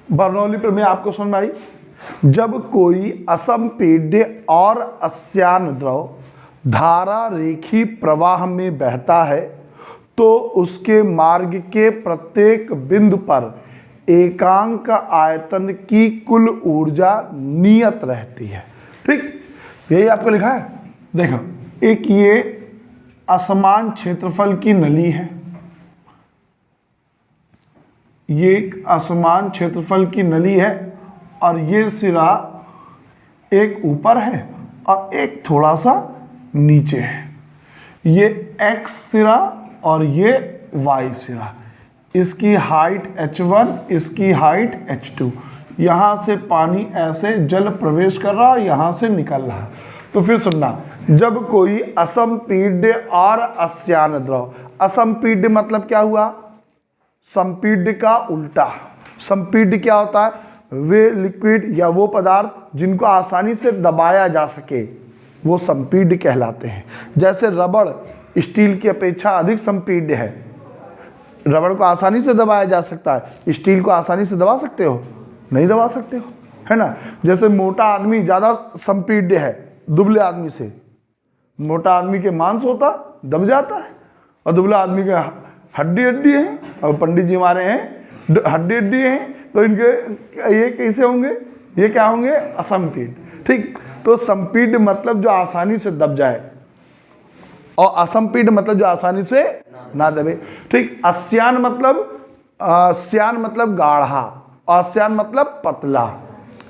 Bernoulli प्रमेय आपको समझ में आई। जब कोई असंपीड्य और अस्यान द्रव धारा रेखी प्रवाह में बहता है तो उसके मार्ग के प्रत्येक बिंदु पर एकांक आयतन की कुल ऊर्जा नियत रहती है। ठीक, यही आपको लिखा है। देखो, एक ये असमान क्षेत्रफल की नली है, ये एक असमान क्षेत्रफल की नली है और ये सिरा एक ऊपर है और एक थोड़ा सा नीचे है। ये x सिरा और ये y सिरा, इसकी हाइट h1, इसकी हाइट h2। यहाँ से पानी ऐसे जल प्रवेश कर रहा है, यहाँ से निकल रहा है। तो फिर सुनना, जब कोई असंपीड्य और अस्यान द्रव, असंपीड्य मतलब क्या हुआ? संपीड्य का उल्टा। संपीड्य क्या होता है? वे लिक्विड या वो पदार्थ जिनको आसानी से दबाया जा सके, वो संपीड्य कहलाते हैं। जैसे रबड़ स्टील की अपेक्षा अधिक संपीड्य है। रबड़ को आसानी से दबाया जा सकता है, स्टील को आसानी से दबा सकते हो? नहीं दबा सकते हो, है ना। जैसे मोटा आदमी ज़्यादा संपीड्य है दुबले आदमी से। मोटा आदमी के मांस होता दब जाता है और दुबला आदमी के हड्डी है, और पंडित जी हमारे हैं हड्डी हैं, तो इनके ये कैसे होंगे? ये क्या होंगे? असंपीड्य। ठीक, तो संपीड्य मतलब जो आसानी से दब जाए और असंपीड्य मतलब जो आसानी से ना दबे। ठीक, अस्यान मतलब गाढ़ा, अस्यान मतलब पतला।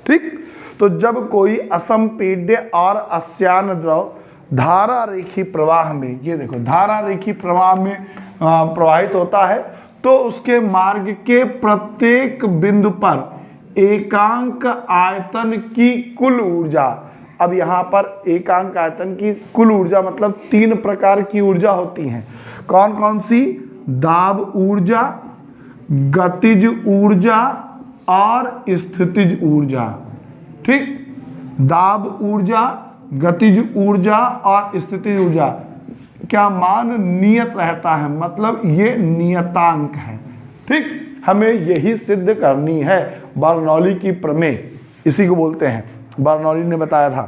ठीक, तो जब कोई असंपीड्य और अस्यान द्रव धारा रेखी प्रवाह में, ये देखो धारा रेखी प्रवाह में प्रवाहित होता है तो उसके मार्ग के प्रत्येक बिंदु पर एकांक आयतन की कुल ऊर्जा। अब यहाँ पर एकांक आयतन की कुल ऊर्जा मतलब 3 प्रकार की ऊर्जा होती हैं। कौन कौन सी? दाब ऊर्जा, गतिज ऊर्जा और स्थितिज ऊर्जा। ठीक, दाब ऊर्जा, गतिज ऊर्जा और स्थितिज ऊर्जा क्या मान नियत रहता है, मतलब ये नियतांक है। ठीक, हमें यही सिद्ध करनी है। बर्नौली की प्रमेय इसी को बोलते हैं, बर्नौली ने बताया था।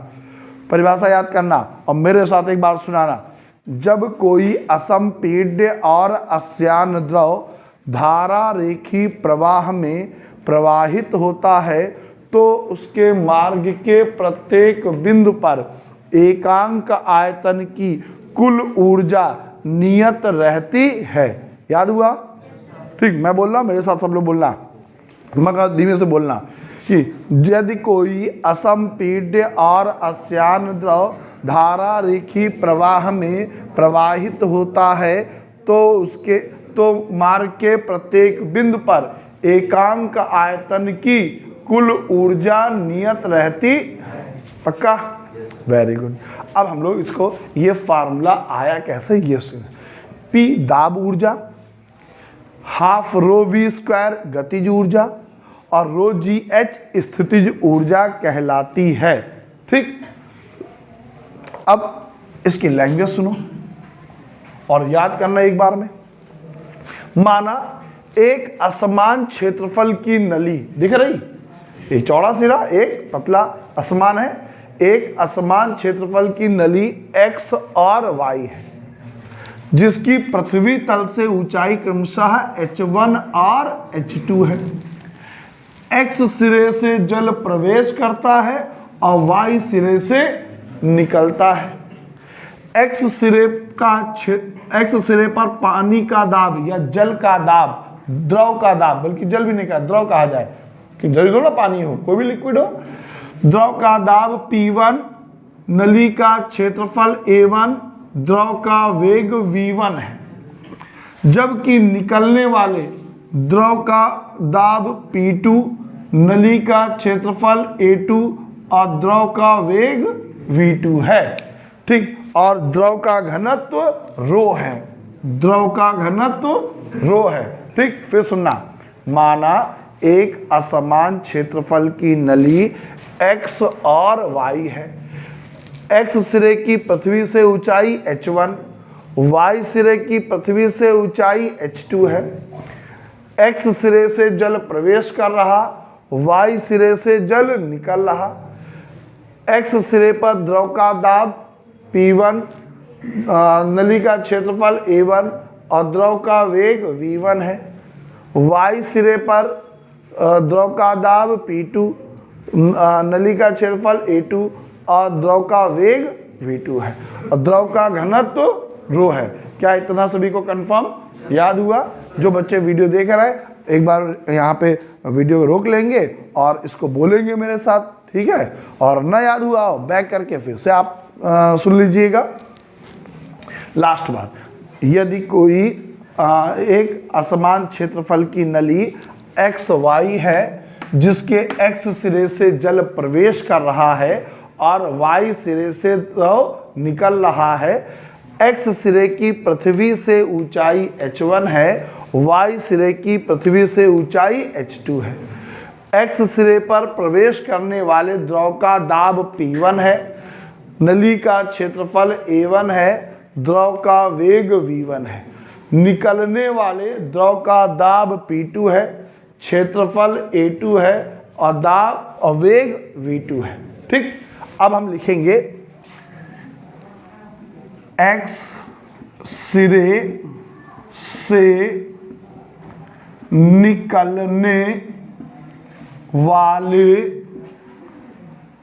परिभाषा याद करना और मेरे साथ एक बार सुनाना। जब कोई असंपीड्य और अस्यान द्रव धारा रेखी प्रवाह में प्रवाहित होता है तो उसके मार्ग के प्रत्येक बिंदु पर एकांक आयतन की कुल ऊर्जा नियत रहती है। याद हुआ? ठीक, मैं बोल रहा हूं, मेरे साथ सब लोग बोलना, मगर धीमे से बोलना कि यदि कोई असंपीड्य और अस्यान द्रव धारा रेखी प्रवाह में प्रवाहित होता है तो मार्ग के प्रत्येक बिंदु पर एकांक आयतन की कुल ऊर्जा नियत रहती। पक्का? Very good. अब हम लोग इसको, ये फार्मूला आया कैसे ये सुन। P दाब ऊर्जा, हाफ रो वी स्क्वायर गतिज ऊर्जा और रो जी एच स्थितिज ऊर्जा कहलाती है। ठीक, अब इसकी लैंग्वेज सुनो और याद करना एक बार में। माना एक असमान क्षेत्रफल की नली दिख रही, एक चौड़ा सिरा एक पतला असमान है। एक असमान क्षेत्रफल की नली x और y है जिसकी पृथ्वी तल से ऊंचाई क्रमशः h1 और h2 है। x सिरे से जल प्रवेश करता है और y सिरे से निकलता है। x सिरे पर पानी का दाब या जल का दाब, द्रव का दाब, बल्कि जल भी नहीं कहा, द्रव कहा जाए कि जल थोड़ा पानी हो, कोई भी लिक्विड हो। द्रव का दाब P1, नली का क्षेत्रफल A1, द्रव का वेग V1 है। जबकि निकलने वाले द्रव का दाब P2, नली का क्षेत्रफल A2 और द्रव का वेग V2 है। ठीक, और द्रव का घनत्व रो है, द्रव का घनत्व रो है। ठीक, फिर सुनना। माना एक असमान क्षेत्रफल की नली x और y है। x सिरे की पृथ्वी से ऊंचाई h1, y सिरे की पृथ्वी से ऊंचाई h2 है। x सिरे से जल प्रवेश कर रहा y सिरे से जल निकल रहा, x सिरे पर द्रव का दाब P1, नली का क्षेत्रफल A1 और द्रव का वेग V1 है। y सिरे पर द्रव का दाब P2, नली का क्षेत्रफल A2 और द्रव का वेग V2 है और द्रव का घनत्व रो है। क्या इतना सभी को कंफर्म याद हुआ? जो बच्चे वीडियो देख रहे हैं एक बार यहाँ पे वीडियो रोक लेंगे और इसको बोलेंगे मेरे साथ, ठीक है? और ना याद हुआ हो बैक करके फिर से आप सुन लीजिएगा। लास्ट बात, यदि कोई एक असमान क्षेत्रफल की नली एक्स वाई है जिसके एक्स सिरे से जल प्रवेश कर रहा है और वाई सिरे से द्रव निकल रहा है, एक्स सिरे की पृथ्वी से ऊंचाई h1 है, वाई सिरे की पृथ्वी से ऊंचाई h2 है। एक्स सिरे पर प्रवेश करने वाले द्रव का दाब P1 है, नली का क्षेत्रफल A1 है, द्रव का वेग V1 है। निकलने वाले द्रव का दाब P2 है, क्षेत्रफल A2 है और दाब और वेग V2 है। ठीक, अब हम लिखेंगे एक्स सिरे से निकलने वाले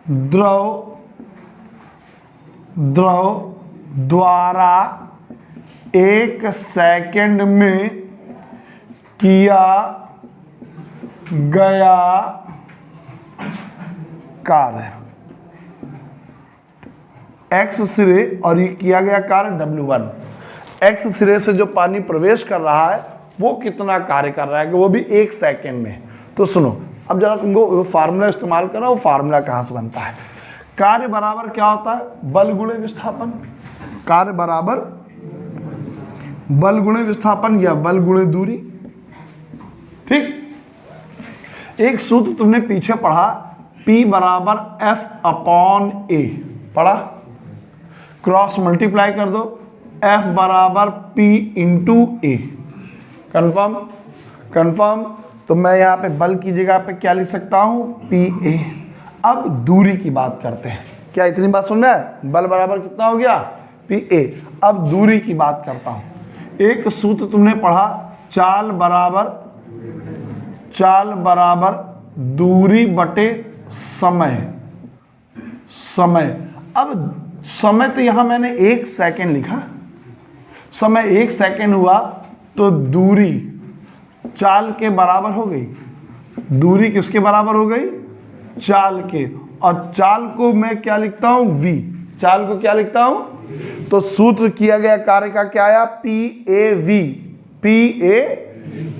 द्रव द्वारा 1 सेकंड में किया गया कार्य, एक्स सिरे और ये किया गया कार्य W1, एक्स सिरे से जो पानी प्रवेश कर रहा है वो कितना कार्य कर रहा है कि वो भी 1 सेकंड में। तो सुनो, अब जरा तुमको फार्मूला इस्तेमाल करना, वो फार्मूला कहाँ से बनता है? कार्य बराबर क्या होता है? बल गुणे विस्थापन। कार्य बराबर बल गुणे विस्थापन या बल गुणे दूरी। ठीक, एक सूत्र तुमने पीछे पढ़ा, P बराबर F/A पढ़ा, क्रॉस मल्टीप्लाई कर दो, F बराबर P into A। Confirm? Confirm. तो मैं यहाँ पे बल की जगह पे क्या लिख सकता हूँ? PA। अब दूरी की बात करते हैं। क्या इतनी बात सुनना है? बल बराबर कितना हो गया? PA। अब दूरी की बात करता हूँ। एक सूत्र तुमने पढ़ा, चाल बराबर दूरी बटे समय। अब समय तो यहां मैंने 1 सेकंड लिखा, समय 1 सेकंड हुआ तो दूरी चाल के बराबर हो गई। दूरी किसके बराबर हो गई? चाल के। और चाल को मैं क्या लिखता हूं? V। चाल को क्या लिखता हूं? तो सूत्र किया गया कार्य का क्या आया? PAV।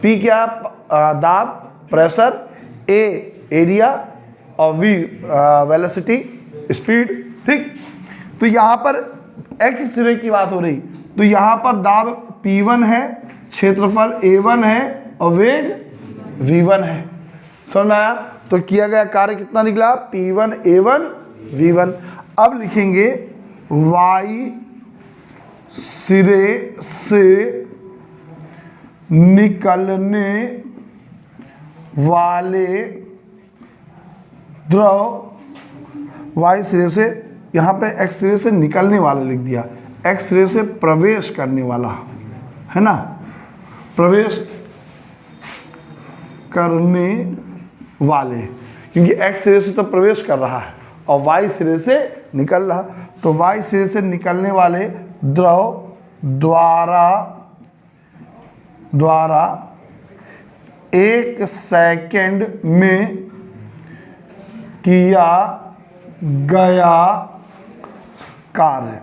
P क्या? दाब, प्रेशर, A एरिया और V वेलोसिटी, स्पीड। ठीक, तो यहां पर एक्स सिरे की बात हो रही, तो यहां पर दाब P1 है, क्षेत्रफल A1 है और वेग V1 है। समझ में आया? तो किया गया कार्य कितना निकला? P1 A1 V1। अब लिखेंगे y सिरे से निकलने वाले द्रव, y सिरे से, यहाँ पे x सिरे से निकलने वाला लिख दिया, x सिरे से प्रवेश करने वाला है ना, प्रवेश करने वाले, क्योंकि x सिरे से तो प्रवेश कर रहा है और y सिरे से निकल रहा। तो y सिरे से निकलने वाले द्रव द्वारा 1 सेकंड में किया गया कार्य।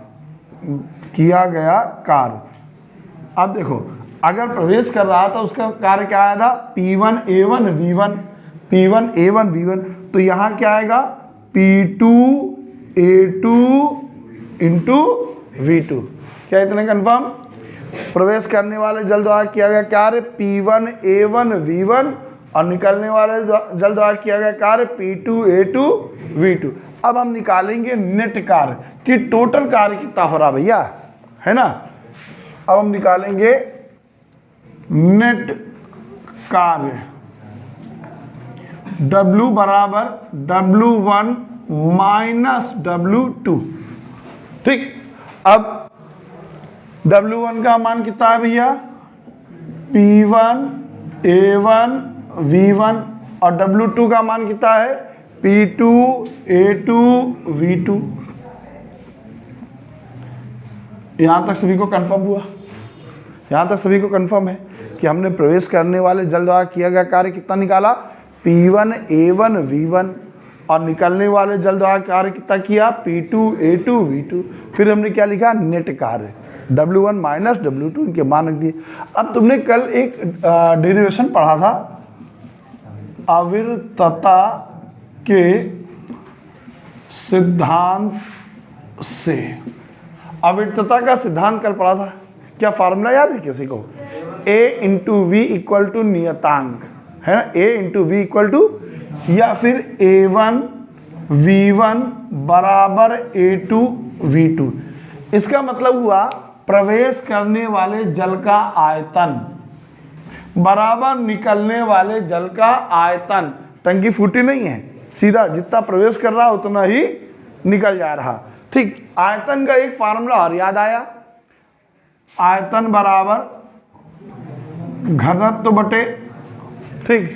अब देखो, अगर प्रवेश कर रहा था उसका कार्य क्या आया था? P1 A1 V1, P1 A1 V1। तो यहाँ क्या आएगा? P2 A2 into V2। क्या इतने कंफर्म? प्रवेश करने वाले जल द्वारा किया गया कार्य P1 A1 V1 और निकलने वाले जल द्वारा किया गया कार्य P2 A2 V2। अब हम निकालेंगे नेट कार्य कि टोटल कार्य कितना हो रहा भैया, है ना। अब हम निकालेंगे नेट कार्य W बराबर W1 माइनस W2। ठीक, अब W1 का मान कितना है भैया, P1 A1 V1, और W2 का मान कितना है, P2 A2 V2। यहां तक सभी को कंफर्म हुआ? यहां तक सभी को कंफर्म है कि हमने प्रवेश करने वाले जल द्वारा किया गया कार्य कितना निकाला, P1 A1 V1, और निकलने वाले जल द्वारा कार्य कितना किया, P2 A2 V2। फिर हमने क्या लिखा, नेट कार्य W1 माइनस W2, इनके मान रख दिए। अब तुमने कल एक डेरिवेशन पढ़ा था अविरतता के सिद्धांत से। अविरतता का सिद्धांत कल पढ़ा था, क्या फार्मूला याद है किसी को? A into V equal to नियतांक है ना, A into V equal to, या फिर A1 V1 बराबर A2 V2। इसका मतलब हुआ प्रवेश करने वाले जल का आयतन बराबर निकलने वाले जल का आयतन। टंकी फूटी नहीं है, सीधा जितना प्रवेश कर रहा उतना ही निकल जा रहा। ठीक, आयतन का एक फार्मूला और याद आया, आयतन बराबर घनत्व बटे, ठीक,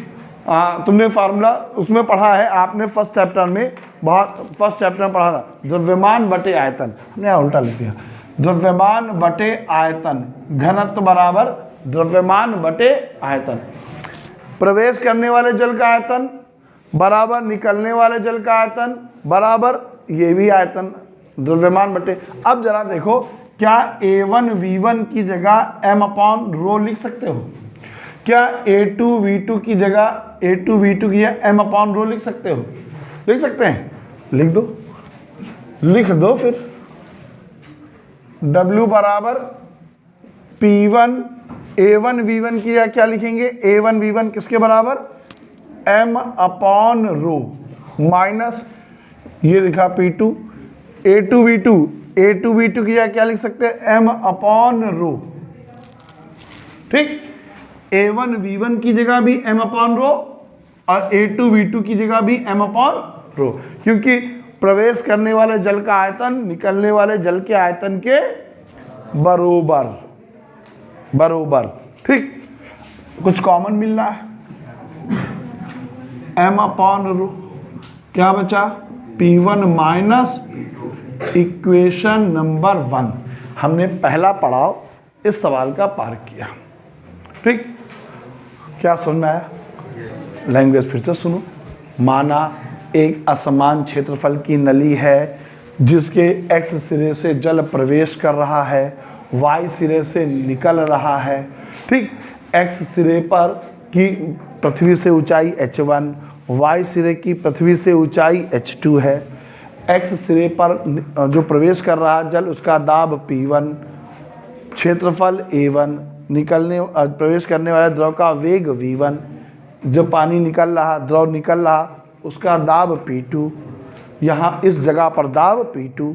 तुमने फार्मूला उसमें पढ़ा है आपने फर्स्ट चैप्टर में, फर्स्ट चैप्टर में पढ़ा था, द्रव्यमान बटे आयतन। हमने उल्टा लिख दिया, द्रव्यमान बटे आयतन, घनत्व बराबर द्रव्यमान बटे आयतन। प्रवेश करने वाले जल का आयतन बराबर निकलने वाले जल का आयतन बराबर ये भी आयतन, द्रव्यमान बटे। अब जरा देखो, क्या A1 V1 की जगह m अपॉन रो लिख सकते हो? क्या A2 V2 की जगह की जगह m अपॉन रो लिख सकते हो? लिख सकते हैं? लिख दो, लिख दो फिर। W बराबर P1 A1 V1 की जगह क्या लिखेंगे, A1 V1 किसके बराबर, m अपॉन रो, माइनस ये लिखा P2 A2 V2 की जगह क्या लिख सकते हैं, m अपॉन रो। ठीक, A1 V1 की जगह भी m अपॉन रो और A2 V2 की जगह भी m अपॉन रो, क्योंकि प्रवेश करने वाले जल का आयतन निकलने वाले जल के आयतन के बरोबर। ठीक, कुछ कॉमन मिल रहा है, m अपॉन रो, क्या बचा, P1 माइनस इक्वेशन नंबर 1। हमने पहला पड़ाव इस सवाल का पार किया। ठीक, क्या सुनना है, लैंग्वेज फिर से सुनो। माना एक असमान क्षेत्रफल की नली है जिसके x सिरे से जल प्रवेश कर रहा है, y सिरे से निकल रहा है। ठीक, x सिरे पर की पृथ्वी से ऊंचाई h1, y सिरे की पृथ्वी से ऊंचाई h2 है। x सिरे पर जो प्रवेश कर रहा जल उसका दाब P1, क्षेत्रफल A1, प्रवेश करने वाले द्रव का वेग V1, जो पानी निकल रहा द्रव निकल रहा उसका दाब P2, यहाँ इस जगह पर दाब P2,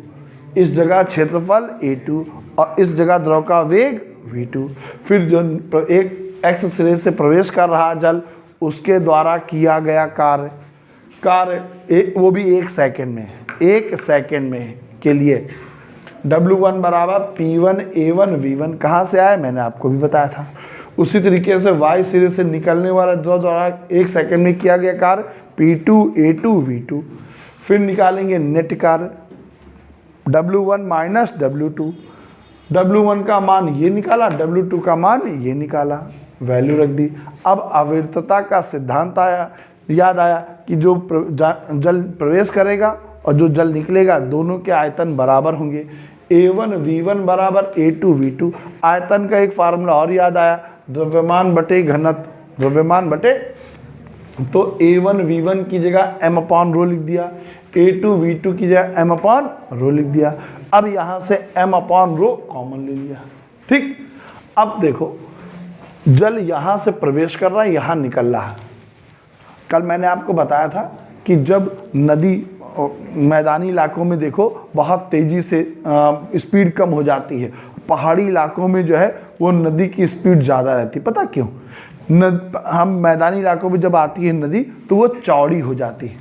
इस जगह क्षेत्रफल A2 और इस जगह द्रव का वेग V2। फिर जो एक x सिरे से प्रवेश कर रहा जल उसके द्वारा किया गया कार्य वो भी 1 सेकेंड में के लिए W1 बराबर P1 A1 V1। कहाँ से आया मैंने आपको भी बताया था। उसी तरीके से y सिरे से निकलने वाला द्रव द्वारा 1 सेकेंड में किया गया कार्य P2 A2 V2। फिर निकालेंगे नेट कार्य W1 माइनस W2। W1 का मान ये निकाला, W2 का मान ये निकाला, वैल्यू रख दी। अब अविरतता का सिद्धांत याद आया कि जो जल प्रवेश करेगा और जो जल निकलेगा दोनों के आयतन बराबर होंगे। A1 V1 बराबर A2 V2। आयतन का एक फार्मूला और याद आया, द्रव्यमान बटे घनत्व, द्रव्यमान बटे, तो A1 V1 की जगह m अपॉन रो लिख दिया, A2 V2 की जगह m अपॉन रो लिख दिया। अब यहाँ से m अपॉन रो कॉमन ले लिया। ठीक, अब देखो जल यहाँ से प्रवेश कर रहा है, यहाँ निकल रहा है। कल मैंने आपको बताया था कि जब नदी मैदानी इलाकों में देखो बहुत तेज़ी से स्पीड कम हो जाती है, पहाड़ी इलाकों में जो है वो नदी की स्पीड ज़्यादा रहती है। पता क्यों? हम मैदानी इलाकों में जब आती है नदी तो वो चौड़ी हो जाती है।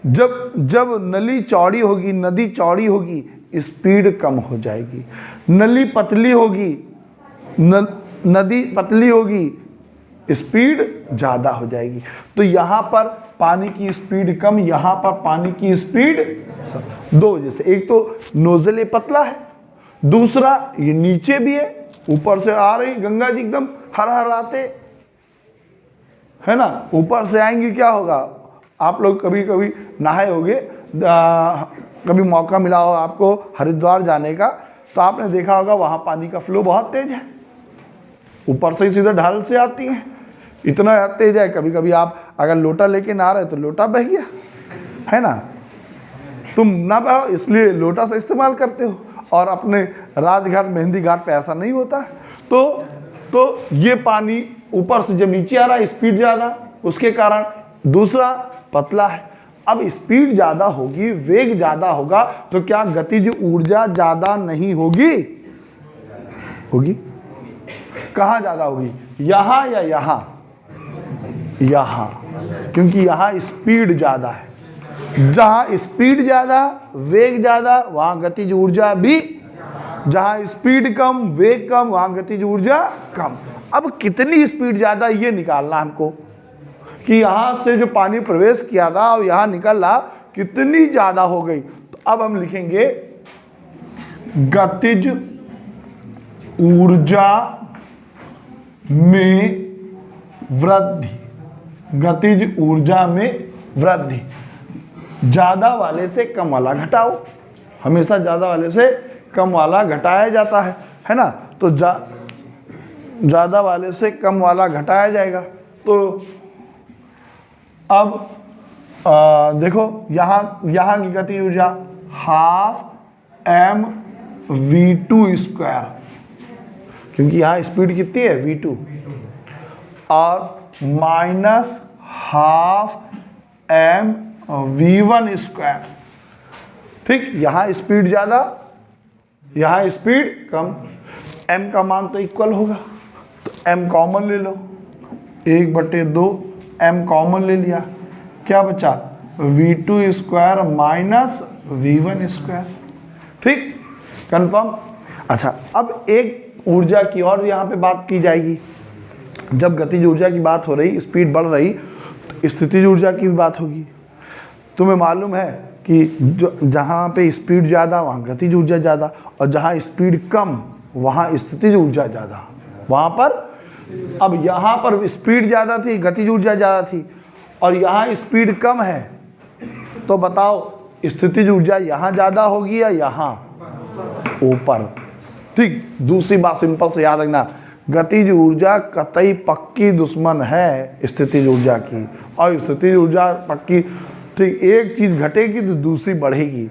जब नली चौड़ी होगी, नदी चौड़ी होगी, स्पीड कम हो जाएगी। नली पतली होगी, नदी पतली होगी, स्पीड ज़्यादा हो जाएगी। तो यहाँ पर पानी की स्पीड कम, यहाँ पर पानी की स्पीड दो वजह से। एक तो नोजल ये पतला है, दूसरा ये नीचे भी है, ऊपर से आ रही गंगा जी एकदम हर हर आते है ना, ऊपर से आएंगी, क्या होगा? आप लोग कभी कभी नहाए होंगे, कभी मौका मिला हो आपको हरिद्वार जाने का, तो आपने देखा होगा वहाँ पानी का फ्लो बहुत तेज है, ऊपर से ही सीधा ढाल से आती है, इतना तेज है। कभी कभी आप अगर लोटा लेके ना रहे तो लोटा बह गया, है ना, तुम ना बहो इसलिए लोटा से इस्तेमाल करते हो, और अपने राजघाट मेहंदी घाट पे ऐसा नहीं होता है। तो ये पानी ऊपर से जब नीचे आ रहा है, स्पीड ज़्यादा, उसके कारण, दूसरा पतला है। अब स्पीड ज़्यादा होगी, वेग ज़्यादा होगा, तो क्या गतिज ऊर्जा ज़्यादा नहीं होगी? होगी। कहाँ ज़्यादा होगी? यहाँ या यहाँ? यहाँ, क्योंकि यहाँ स्पीड ज़्यादा है। जहाँ स्पीड ज़्यादा, वेग ज़्यादा, वहाँ गतिज ऊर्जा भी। जहाँ स्पीड कम, वेग कम, वहाँ गतिज ऊर्जा कम। अब कितनी स्पीड ज़्यादा ये निकालना हमको, कि यहाँ से जो पानी प्रवेश किया था और यहाँ निकला कितनी ज़्यादा हो गई। तो अब हम लिखेंगे गतिज ऊर्जा में वृद्धि। गतिज ऊर्जा में वृद्धि, ज़्यादा वाले से कम वाला घटाओ, हमेशा ज़्यादा वाले से कम वाला घटाया जाता है ना। तो ज़्यादा वाले से कम वाला घटाया जाएगा। तो अब देखो यहाँ की गतिज ऊर्जा हाफ एम v2 स्क्वायर, क्योंकि यहाँ स्पीड कितनी है v2, और minus half M v1 square. ठीक, यहाँ स्पीड ज़्यादा, यहाँ स्पीड कम, m का मान तो इक्वल होगा, तो m कॉमन ले लो, 1/2 m कॉमन ले लिया, क्या बचा? v2 square minus v1 square. ठीक, कंफर्म। अच्छा, अब एक ऊर्जा की और यहाँ पे बात की जाएगी। जब गतिज ऊर्जा की बात हो रही, स्पीड बढ़ रही, तो स्थितिज ऊर्जा की भी बात होगी। तुम्हें मालूम है कि जहाँ पे स्पीड ज़्यादा वहाँ गतिज ऊर्जा ज़्यादा, और जहाँ स्पीड कम वहाँ स्थितिज ऊर्जा ज़्यादा। वहाँ पर, अब यहाँ पर स्पीड ज़्यादा थी, गतिज ऊर्जा ज़्यादा थी, और यहाँ स्पीड कम है, तो बताओ स्थितिज ऊर्जा यहाँ ज़्यादा होगी या यहाँ ऊपर? ठीक, दूसरी बात सिंपल से याद रखना, गतिज ऊर्जा कतई पक्की दुश्मन है स्थितिज ऊर्जा की, और स्थितिज ऊर्जा पक्की। ठीक, एक चीज़ घटेगी तो दूसरी बढ़ेगी,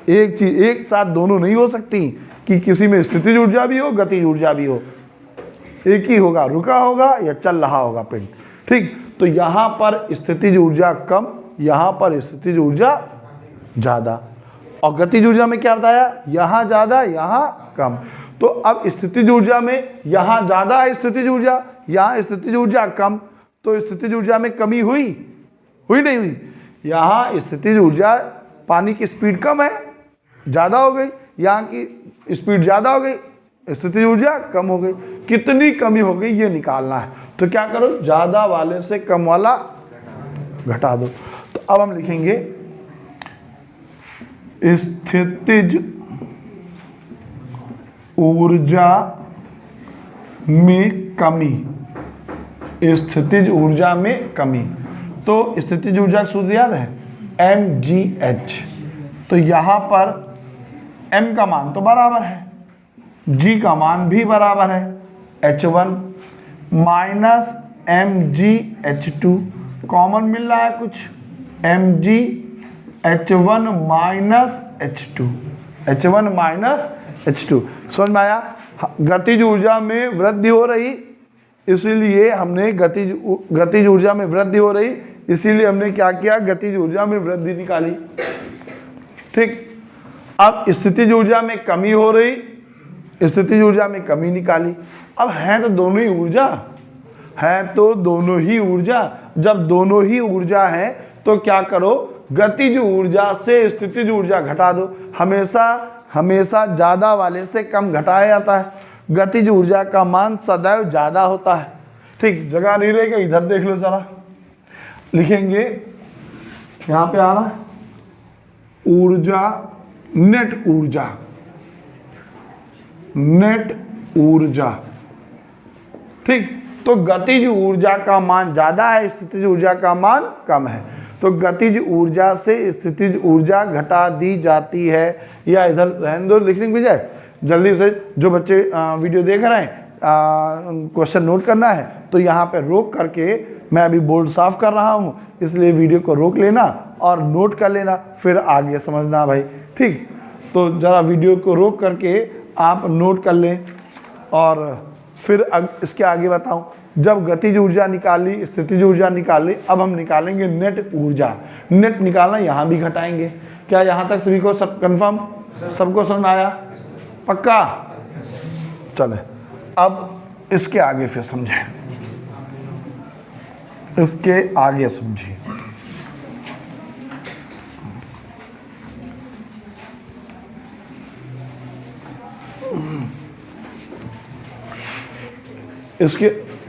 एक चीज़ एक साथ दोनों नहीं हो सकती, कि किसी में स्थितिज ऊर्जा भी हो, गतिज ऊर्जा भी हो, एक ही होगा, रुका होगा या चल रहा होगा पिंड। ठीक, तो यहाँ पर स्थितिज ऊर्जा कम, यहाँ पर स्थितिज ऊर्जा ज़्यादा, और गतिज ऊर्जा में क्या बताया? यहाँ ज़्यादा, यहाँ कम। तो अब स्थितिज ऊर्जा में यहाँ ज़्यादा है स्थितिज ऊर्जा, यहाँ स्थितिज ऊर्जा कम, तो स्थितिज ऊर्जा में कमी हुई नहीं हुई? यहाँ स्थितिज ऊर्जा, पानी की स्पीड कम है, ज़्यादा हो गई, यहाँ की स्पीड ज़्यादा हो गई, स्थितिज ऊर्जा कम हो गई। कितनी कमी हो गई ये निकालना है। तो क्या करो, ज़्यादा वाले से कम वाला घटा दो। तो अब हम लिखेंगे स्थितिज ऊर्जा में कमी, स्थितिज ऊर्जा में कमी। तो स्थितिज ऊर्जा का सूत्र याद है, mgh। तो यहाँ पर m का मान तो बराबर है, g का मान भी बराबर है, h1 माइनस mgh2, कॉमन मिल रहा है कुछ, mgh1 minus h2, h1 minus h2। समझ में आया? गतिज ऊर्जा में वृद्धि हो रही, इसीलिए हमने गतिज ऊर्जा में वृद्धि हो रही, इसीलिए हमने क्या किया? गतिज ऊर्जा में वृद्धि निकाली। ठीक, अब स्थितिज ऊर्जा में कमी हो रही, स्थितिज ऊर्जा में कमी निकाली। अब है तो दोनों ही ऊर्जा, है तो दोनों ही ऊर्जा। जब दोनों ही ऊर्जा है तो क्या करो, गतिज ऊर्जा से स्थितिज ऊर्जा घटा दो। हमेशा हमेशा ज्यादा वाले से कम घटाया जाता है। गतिज ऊर्जा का मान सदैव ज्यादा होता है। ठीक, जगह नहीं रहेगा, इधर देख लो जरा, लिखेंगे यहां पे आ रहा है ऊर्जा, नेट ऊर्जा, नेट ऊर्जा। ठीक, तो गतिज ऊर्जा का मान ज्यादा है, स्थितिज ऊर्जा का मान कम है, तो गतिज ऊर्जा से स्थितिज ऊर्जा घटा दी जाती है। या इधर रहने दो, लिखने की बजाय जल्दी से जो बच्चे वीडियो देख रहे हैं क्वेश्चन नोट करना है तो यहाँ पे रोक करके, मैं अभी बोर्ड साफ कर रहा हूँ इसलिए वीडियो को रोक लेना और नोट कर लेना, फिर आगे समझना भाई। ठीक, तो ज़रा वीडियो को रोक करके आप नोट कर लें और फिर इसके आगे बताऊं। जब गतिज ऊर्जा निकाली, स्थितिज ऊर्जा निकाली, अब हम निकालेंगे नेट ऊर्जा। नेट निकालना यहाँ भी घटाएंगे। क्या यहाँ तक सभी को सब कन्फर्म, सबको समझ आया? पक्का? चले अब इसके आगे फिर समझें, इसके आगे समझिए।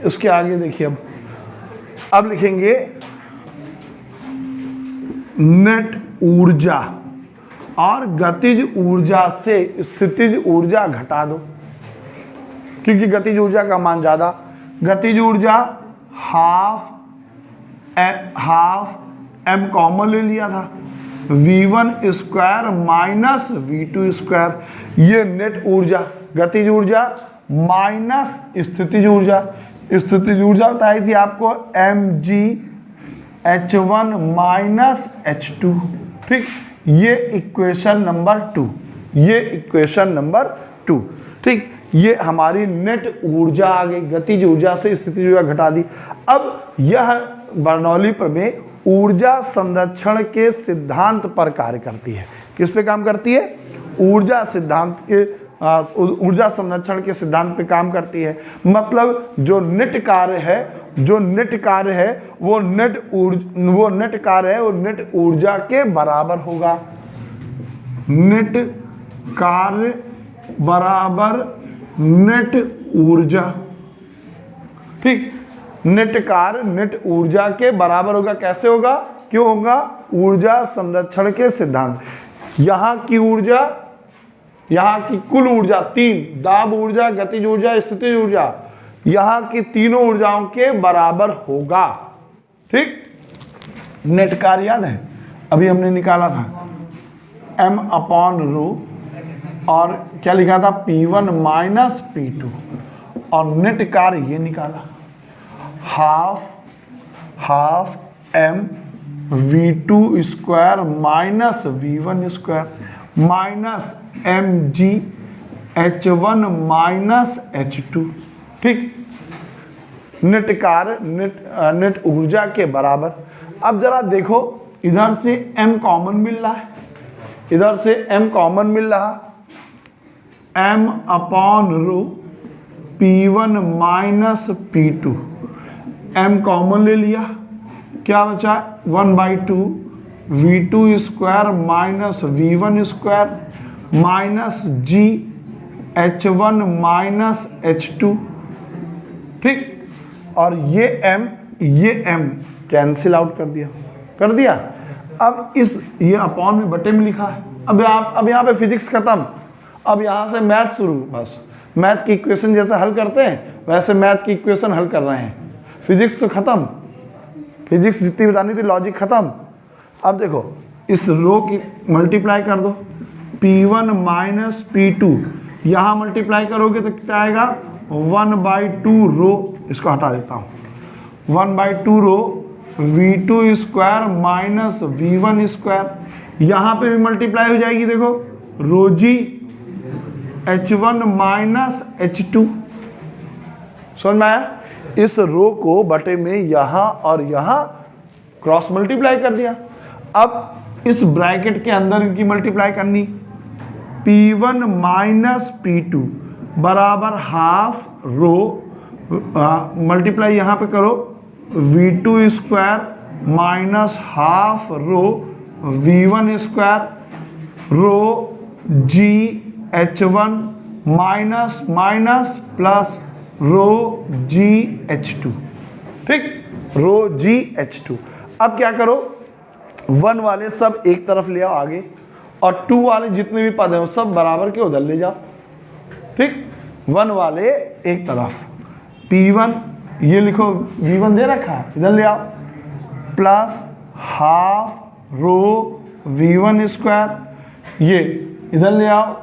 इसके आगे देखिए, अब लिखेंगे नेट ऊर्जा और गतिज ऊर्जा से स्थितिज ऊर्जा घटा दो, क्योंकि गतिज ऊर्जा का मान ज्यादा। गतिज ऊर्जा हाफ एम कॉमन ले लिया था, v1 square minus v2 square. ये नेट ऊर्जा, गतिज ऊर्जा माइनस स्थितिज ऊर्जा। स्थितिज ऊर्जा बताई थी आपको mgh1 माइनस h2। ठीक, ये इक्वेशन नंबर 2, ये इक्वेशन नंबर 2। ठीक, ये हमारी नेट ऊर्जा आ गई, गतिज ऊर्जा से स्थितिज ऊर्जा घटा दी। अब यह बर्नौली प्रमेय ऊर्जा संरक्षण के सिद्धांत पर कार्य करती है। किस पे काम करती है? ऊर्जा सिद्धांत के, ऊर्जा संरक्षण के सिद्धांत पे काम करती है। मतलब जो नेट कार्य है, जो नेट कार्य है वो नेट कार्य है वो नेट ऊर्जा के बराबर होगा। नेट कार्य बराबर नेट ऊर्जा। ठीक, नेट कार्य नेट ऊर्जा के बराबर होगा। कैसे होगा, क्यों होगा? ऊर्जा संरक्षण के सिद्धांत। यहां की ऊर्जा, यहां की कुल ऊर्जा 3, दाब ऊर्जा, गतिज ऊर्जा, स्थितिज ऊर्जा, यहां की तीनों ऊर्जाओं के बराबर होगा। ठीक, नेट कार्य याद है अभी हमने निकाला था m/ρ और क्या लिखा था P1 माइनस P2, और नेट कार्य ये निकाला half m v2 square minus v1 square minus mgh1 minus h2। ठीक, नेट कार्य नेट ऊर्जा के बराबर। अब जरा देखो, इधर से m कॉमन मिल रहा है, इधर से m कॉमन मिल रहा, m/ρ P1 minus P2, m common ले लिया, क्या बचा 1/2 v2 square minus v1 square minus gh1 minus h2। ठीक, और ये m कैंसिल आउट कर दिया। अब ये अपॉन में बटे में लिखा है। अब यहाँ पे फिजिक्स खत्म, अब यहाँ से मैथ शुरू। बस मैथ की इक्वेशन जैसे हल करते हैं वैसे मैथ की इक्वेशन हल कर रहे हैं। फिजिक्स तो खत्म, फिजिक्स जितनी बतानी थी, लॉजिक खत्म। अब देखो, इस रो की मल्टीप्लाई कर दो, P1 माइनस P2, यहाँ मल्टीप्लाई करोगे तो क्या आएगा 1/2 रो, इसको हटा देता हूँ, 1/2 रो v2 square minus v1 square, यहाँ पे भी मल्टीप्लाई हो जाएगी। देखो रोजी h1 माइनस h2, समझ में आया? इस रो को बटे में यहाँ और यहाँ क्रॉस मल्टीप्लाई कर दिया। अब इस ब्रैकेट के अंदर इनकी मल्टीप्लाई करनी, P1 माइनस P2 बराबर हाफ रो मल्टीप्लाई यहाँ पे करो v2 square minus half rho v1 square rho g h1 minus minus plus rho g h2, ठीक, रो जी h2। अब क्या करो, 1 वाले सब एक तरफ ले आओ आगे, और 2 वाले जितने भी पद हैं वो सब बराबर के उधर ले जाओ, ठीक। 1 वाले एक तरफ, P1 ये लिखो, V1 दे रखा है, इधर ले आओ, plus half rho V1 square, ये इधर ले आओ,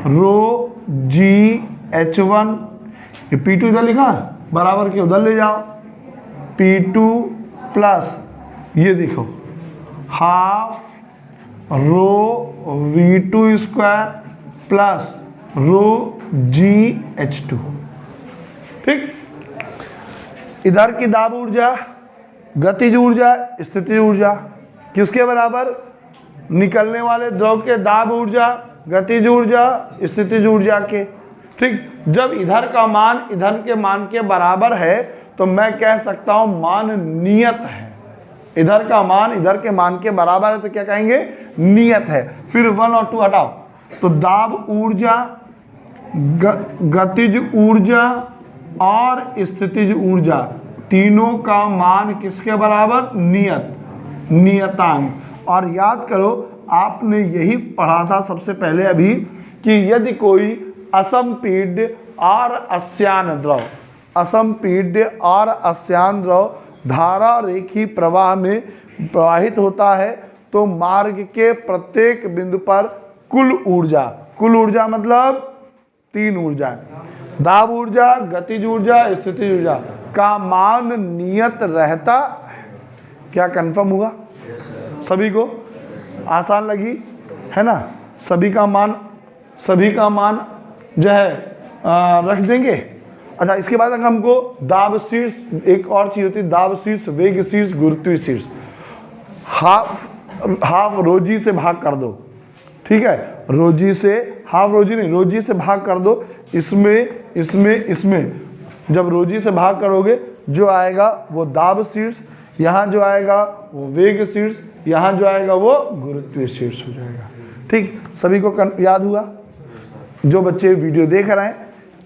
रो जी H1, ये P2 इधर लिखा बराबर के उधर ले जाओ, P2 प्लस ये देखो half rho V2 square plus rho g H2, ठीक। इधर की दाब ऊर्जा, गतिज ऊर्जा, स्थितिज ऊर्जा किसके बराबर, निकलने वाले द्रव के दाब ऊर्जा, गतिज ऊर्जा, स्थितिज ऊर्जा के, ठीक। जब इधर का मान इधर के मान के बराबर है तो मैं कह सकता हूं मान नियत है। इधर का मान इधर के मान के बराबर है तो क्या कहेंगे, नियत है। फिर 1 और 2 हटाओ, तो दाब ऊर्जा, गतिज ऊर्जा और स्थितिज ऊर्जा तीनों का मान किसके बराबर, नियत, नियतांक। और याद करो आपने यही पढ़ा था सबसे पहले अभी कि यदि कोई असंपीड्य और अश्यान द्रव, असंपीड्य और अश्यान द्रव धारा रेखी प्रवाह में प्रवाहित होता है तो मार्ग के प्रत्येक बिंदु पर कुल ऊर्जा मतलब 3 ऊर्जा, दाब ऊर्जा, गतिज ऊर्जा, स्थितिज ऊर्जा का मान नियत रहता है। क्या कंफर्म हुआ? सभी को आसान लगी है ना? सभी का मान जो है रख देंगे। अच्छा, इसके बाद अगर हमको दाब शीर्ष, एक और चीज होती है दाब शीर्ष, वेग शीर्ष, गुरुत्वीय शीर्ष, हाफ रोजी से भाग कर दो, ठीक है। रोजी से, हाफ रोजी नहीं, रोजी से भाग कर दो। इसमें जब रोजी से भाग करोगे जो आएगा वो दाब शीर्ष, यहाँ जो आएगा वो वेग शीर्ष, यहाँ जो आएगा वो गुरुत्वीय शीर्ष हो जाएगा। ठीक, सभी को याद हुआ? जो बच्चे वीडियो देख रहे हैं,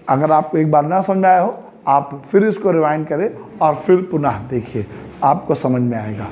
अगर आपको एक बार ना समझ में आया हो, आप फिर इसको रिवाइंड करें और फिर पुनः देखिए, आपको समझ में आएगा।